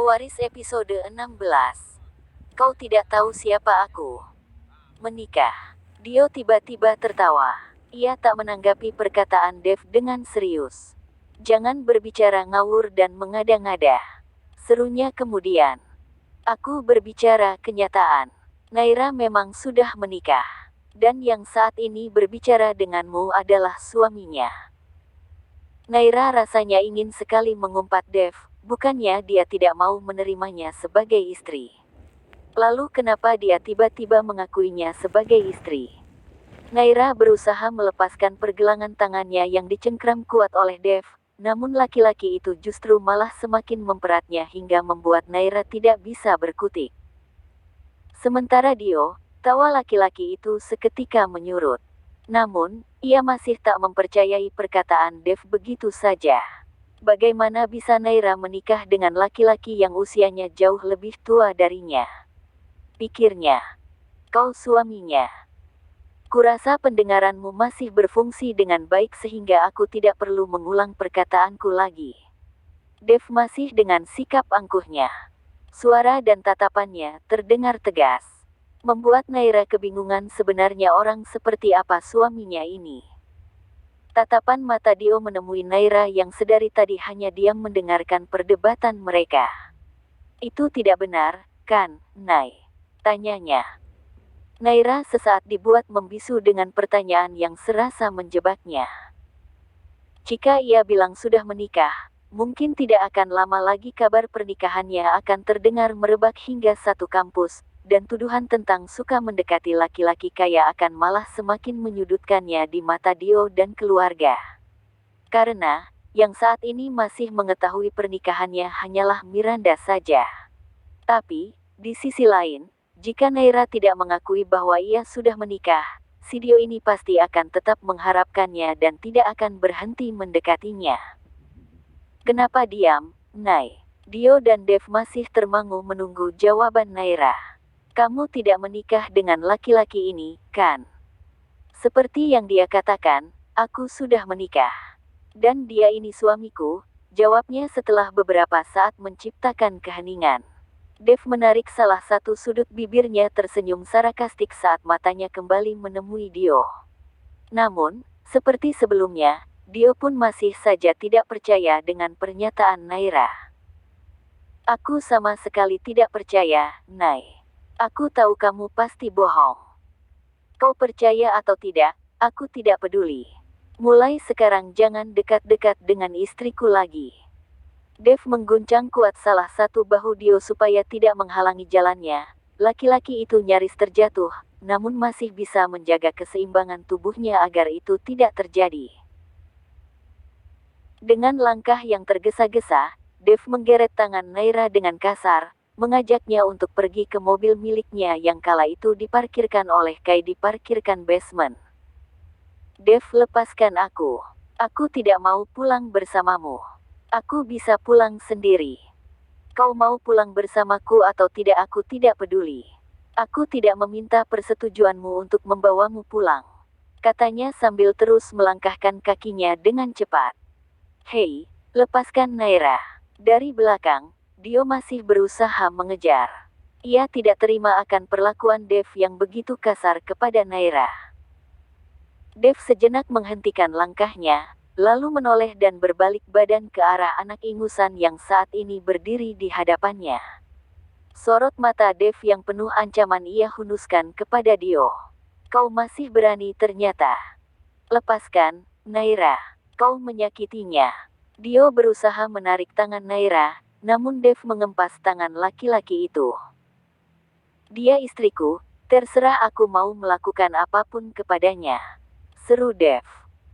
Pewaris episode 16. Kau tidak tahu siapa aku. Menikah. Dio tiba-tiba tertawa. Ia tak menanggapi perkataan Dev dengan serius. Jangan berbicara ngawur dan mengada-ngada, serunya kemudian. Aku berbicara kenyataan. Naira memang sudah menikah. Dan yang saat ini berbicara denganmu adalah suaminya. Naira rasanya ingin sekali mengumpat Dev, bukannya dia tidak mau menerimanya sebagai istri. Lalu kenapa dia tiba-tiba mengakuinya sebagai istri? Naira berusaha melepaskan pergelangan tangannya yang dicengkram kuat oleh Dev, namun laki-laki itu justru malah semakin memperatnya hingga membuat Naira tidak bisa berkutik. Sementara Dio, tawa laki-laki itu seketika menyurut. Namun, ia masih tak mempercayai perkataan Dev begitu saja. Bagaimana bisa Naira menikah dengan laki-laki yang usianya jauh lebih tua darinya? Pikirnya. Kau suaminya. Kurasa pendengaranmu masih berfungsi dengan baik sehingga aku tidak perlu mengulang perkataanku lagi. Dev masih dengan sikap angkuhnya. Suara dan tatapannya terdengar tegas. Membuat Naira kebingungan sebenarnya orang seperti apa suaminya ini. Tatapan mata Dio menemui Naira yang sedari tadi hanya diam mendengarkan perdebatan mereka. Itu tidak benar, kan, Nay? Tanyanya. Naira sesaat dibuat membisu dengan pertanyaan yang serasa menjebaknya. Jika ia bilang sudah menikah, mungkin tidak akan lama lagi kabar pernikahannya akan terdengar merebak hingga satu kampus, dan tuduhan tentang suka mendekati laki-laki kaya akan malah semakin menyudutkannya di mata Dio dan keluarga. Karena, yang saat ini masih mengetahui pernikahannya hanyalah Miranda saja. Tapi, di sisi lain, jika Naira tidak mengakui bahwa ia sudah menikah, si Dio ini pasti akan tetap mengharapkannya dan tidak akan berhenti mendekatinya. Kenapa diam, Nay? Dio dan Dev masih termangu menunggu jawaban Naira. Kamu tidak menikah dengan laki-laki ini, kan? Seperti yang dia katakan, aku sudah menikah. Dan dia ini suamiku, jawabnya setelah beberapa saat menciptakan keheningan. Dev menarik salah satu sudut bibirnya tersenyum sarkastik saat matanya kembali menemui Dio. Namun, seperti sebelumnya, Dio pun masih saja tidak percaya dengan pernyataan Naira. Aku sama sekali tidak percaya, Nay. Aku tahu kamu pasti bohong. Kau percaya atau tidak, aku tidak peduli. Mulai sekarang jangan dekat-dekat dengan istriku lagi. Dev mengguncang kuat salah satu bahu Dio supaya tidak menghalangi jalannya. Laki-laki itu nyaris terjatuh, namun masih bisa menjaga keseimbangan tubuhnya agar itu tidak terjadi. Dengan langkah yang tergesa-gesa, Dev menggeret tangan Naira dengan kasar, mengajaknya untuk pergi ke mobil miliknya yang kala itu diparkirkan oleh Kai di parkirkan basement. Dev, lepaskan aku. Aku tidak mau pulang bersamamu. Aku bisa pulang sendiri. Kau mau pulang bersamaku atau tidak aku tidak peduli. Aku tidak meminta persetujuanmu untuk membawamu pulang, katanya sambil terus melangkahkan kakinya dengan cepat. Hei, lepaskan Naira. Dari belakang, Dio masih berusaha mengejar. Ia tidak terima akan perlakuan Dev yang begitu kasar kepada Naira. Dev sejenak menghentikan langkahnya, lalu menoleh dan berbalik badan ke arah anak ingusan yang saat ini berdiri di hadapannya. Sorot mata Dev yang penuh ancaman ia hunuskan kepada Dio. Kau masih berani ternyata. Lepaskan, Naira. Kau menyakitinya. Dio berusaha menarik tangan Naira, namun Dev mengempas tangan laki-laki itu. Dia istriku, terserah aku mau melakukan apapun kepadanya, seru Dev.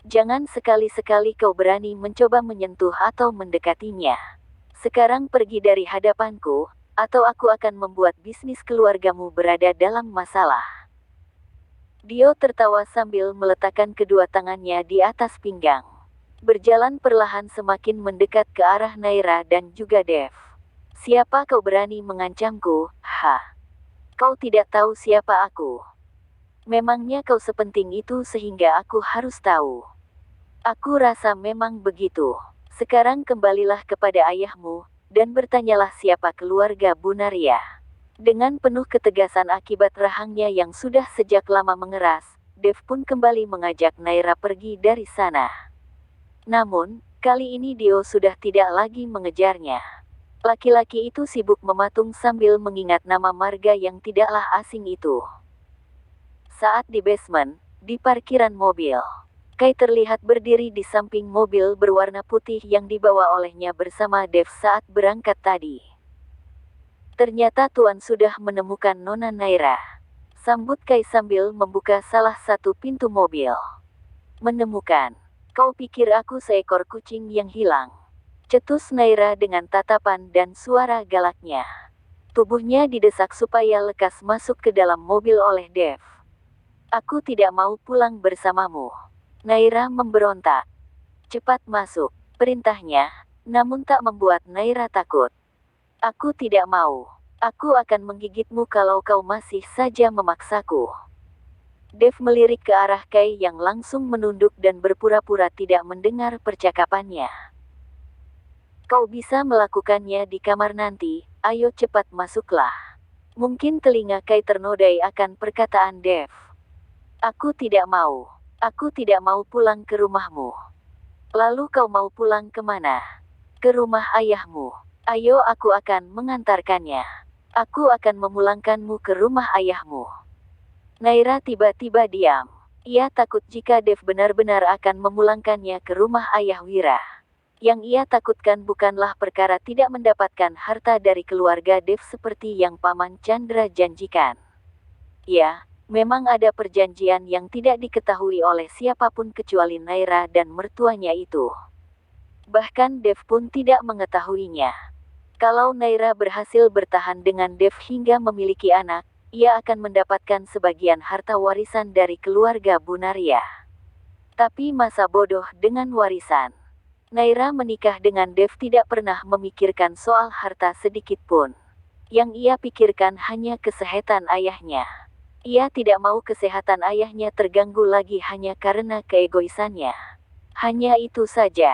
Jangan sekali-sekali kau berani mencoba menyentuh atau mendekatinya. Sekarang pergi dari hadapanku, atau aku akan membuat bisnis keluargamu berada dalam masalah. Dio tertawa sambil meletakkan kedua tangannya di atas pinggang. Berjalan perlahan semakin mendekat ke arah Naira dan juga Dev. Siapa kau berani mengancamku, ha? Kau tidak tahu siapa aku. Memangnya kau sepenting itu sehingga aku harus tahu? Aku rasa memang begitu. Sekarang kembalilah kepada ayahmu, dan bertanyalah siapa keluarga Bu Naria. Dengan penuh ketegasan akibat rahangnya yang sudah sejak lama mengeras, Dev pun kembali mengajak Naira pergi dari sana. Namun, kali ini Dio sudah tidak lagi mengejarnya. Laki-laki itu sibuk mematung sambil mengingat nama marga yang tidaklah asing itu. Saat di basement, di parkiran mobil, Kai terlihat berdiri di samping mobil berwarna putih yang dibawa olehnya bersama Dev saat berangkat tadi. Ternyata Tuan sudah menemukan Nona Naira. Sambut Kai sambil membuka salah satu pintu mobil. Menemukan? Kau pikir aku seekor kucing yang hilang? Cetus Naira dengan tatapan dan suara galaknya. Tubuhnya didesak supaya lekas masuk ke dalam mobil oleh Dev. Aku tidak mau pulang bersamamu. Naira memberontak. Cepat masuk, perintahnya, namun tak membuat Naira takut. Aku tidak mau. Aku akan menggigitmu kalau kau masih saja memaksaku. Dev melirik ke arah Kai yang langsung menunduk dan berpura-pura tidak mendengar percakapannya. Kau bisa melakukannya di kamar nanti, ayo cepat masuklah. Mungkin telinga Kai ternodai akan perkataan Dev. Aku tidak mau. Aku tidak mau pulang ke rumahmu. Lalu kau mau pulang kemana? Ke rumah ayahmu. Ayo aku akan mengantarkannya. Aku akan memulangkanmu ke rumah ayahmu. Naira tiba-tiba diam. Ia takut jika Dev benar-benar akan memulangkannya ke rumah ayah Wira. Yang ia takutkan bukanlah perkara tidak mendapatkan harta dari keluarga Dev seperti yang Paman Chandra janjikan. Ya, memang ada perjanjian yang tidak diketahui oleh siapapun kecuali Naira dan mertuanya itu. Bahkan Dev pun tidak mengetahuinya. Kalau Naira berhasil bertahan dengan Dev hingga memiliki anak, ia akan mendapatkan sebagian harta warisan dari keluarga Bu Naria. Tapi masa bodoh dengan warisan. Naira menikah dengan Dev tidak pernah memikirkan soal harta sedikit pun. Yang ia pikirkan hanya kesehatan ayahnya. Ia tidak mau kesehatan ayahnya terganggu lagi hanya karena keegoisannya. Hanya itu saja.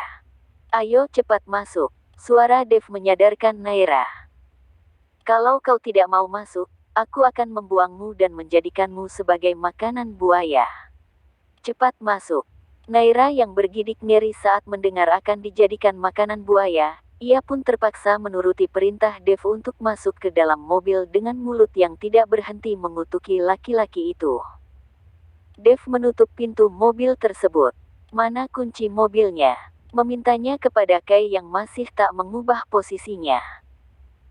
Ayo cepat masuk. Suara Dev menyadarkan Naira. Kalau kau tidak mau masuk, aku akan membuangmu dan menjadikanmu sebagai makanan buaya. Cepat masuk. Naira yang bergidik ngeri saat mendengar akan dijadikan makanan buaya, ia pun terpaksa menuruti perintah Dev untuk masuk ke dalam mobil dengan mulut yang tidak berhenti mengutuki laki-laki itu. Dev menutup pintu mobil tersebut. Mana kunci mobilnya? Memintanya kepada Kai yang masih tak mengubah posisinya.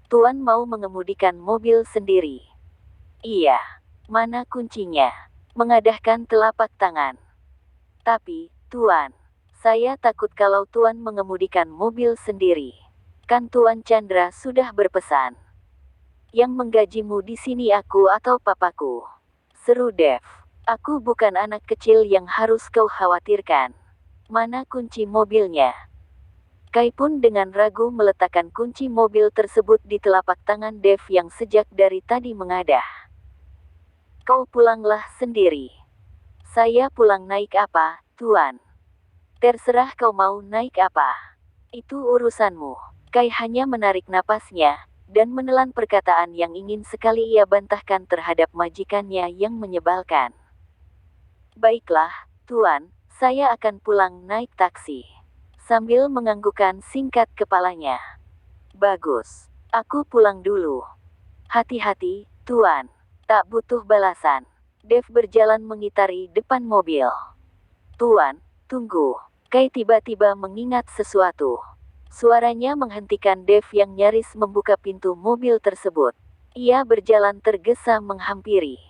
Tuan mau mengemudikan mobil sendiri. Iya. Mana kuncinya? Mengadahkan telapak tangan. Tapi, Tuan, saya takut kalau Tuan mengemudikan mobil sendiri. Kan Tuan Chandra sudah berpesan. Yang menggajimu di sini aku atau papaku? Seru Dev. Aku bukan anak kecil yang harus kau khawatirkan. Mana kunci mobilnya? Kai pun dengan ragu meletakkan kunci mobil tersebut di telapak tangan Dev yang sejak dari tadi mengadah. Kau pulanglah sendiri. Saya pulang naik apa, Tuan? Terserah kau mau naik apa. Itu urusanmu. Kai hanya menarik napasnya, dan menelan perkataan yang ingin sekali ia bantahkan terhadap majikannya yang menyebalkan. Baiklah, Tuan. Saya akan pulang naik taksi. Sambil menganggukkan singkat kepalanya. Bagus. Aku pulang dulu. Hati-hati, Tuan. Tak butuh balasan. Dev berjalan mengitari depan mobil. Tuan, tunggu. Kai tiba-tiba mengingat sesuatu. Suaranya menghentikan Dev yang nyaris membuka pintu mobil tersebut. Ia berjalan tergesa menghampiri.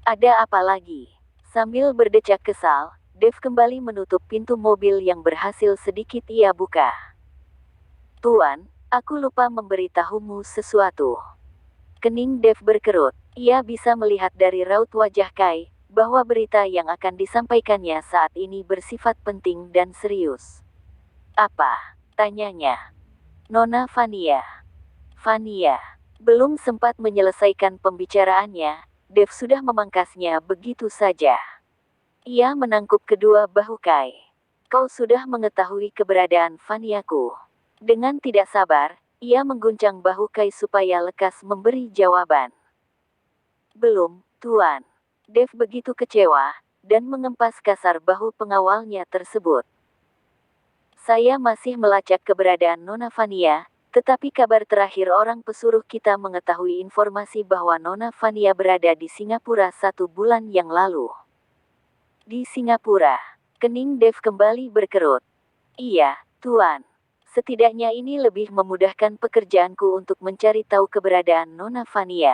Ada apa lagi? Sambil berdecak kesal, Dev kembali menutup pintu mobil yang berhasil sedikit ia buka. Tuan, aku lupa memberitahumu sesuatu. Kening Dev berkerut. Ia bisa melihat dari raut wajah Kai, bahwa berita yang akan disampaikannya saat ini bersifat penting dan serius. Apa? Tanyanya. Nona Vania. Vania. Belum sempat menyelesaikan pembicaraannya, Dev sudah memangkasnya begitu saja. Ia menangkup kedua bahu Kai. Kau sudah mengetahui keberadaan Vaniaku. Dengan tidak sabar, Ia mengguncang bahu Kai supaya lekas memberi jawaban. Belum, Tuan. Dev begitu kecewa, dan mengempas kasar bahu pengawalnya tersebut. Saya masih melacak keberadaan Nona Vania, tetapi kabar terakhir orang pesuruh kita mengetahui informasi bahwa Nona Vania berada di Singapura 1 bulan yang lalu. Di Singapura, kening Dev kembali berkerut. Iya, Tuan. Setidaknya ini lebih memudahkan pekerjaanku untuk mencari tahu keberadaan Nona Vania.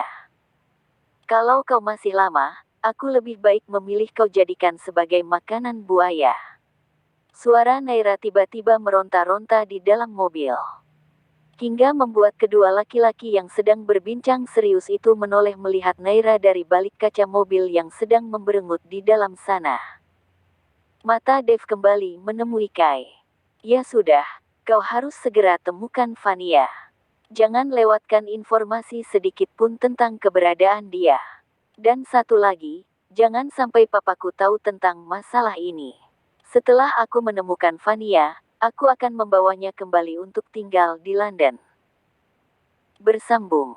Kalau kau masih lama, aku lebih baik memilih kau jadikan sebagai makanan buaya. Suara Naira tiba-tiba meronta-ronta di dalam mobil. Hingga membuat kedua laki-laki yang sedang berbincang serius itu menoleh melihat Naira dari balik kaca mobil yang sedang memberengut di dalam sana. Mata Dev kembali menemui Kai. Ya sudah, kau harus segera temukan Vania. Jangan lewatkan informasi sedikit pun tentang keberadaan dia. Dan satu lagi, jangan sampai papaku tahu tentang masalah ini. Setelah aku menemukan Vania, aku akan membawanya kembali untuk tinggal di London. Bersambung.